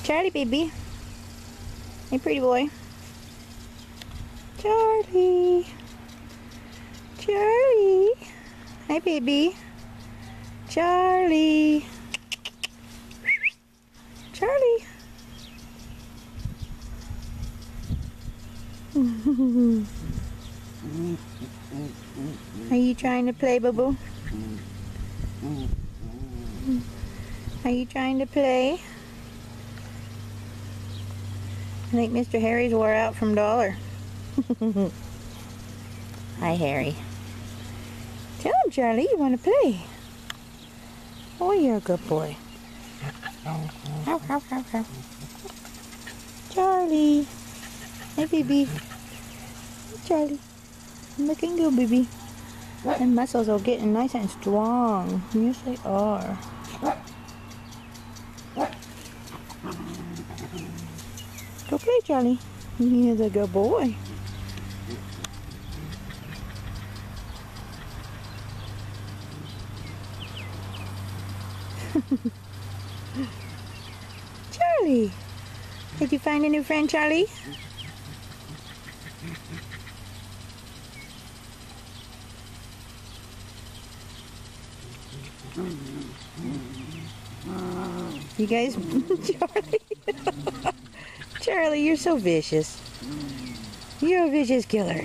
Charlie, baby. Hey, pretty boy. Charlie. Charlie. Hi, baby. Charlie. Charlie. Are you trying to play, boo-boo? Are you trying to play? I think Mr. Harry's wore out from Dollar. Hi, Harry. Tell him, Charlie, you want to play. Oh, you're a good boy. Charlie. Hey, baby. Hey, Charlie. Looking good, baby. And muscles are getting nice and strong. Yes, they are. Go play, Charlie. He's a good boy. Charlie, did you find a new friend, Charlie? You guys, Charlie, Charlie, you're so vicious. You're a vicious killer.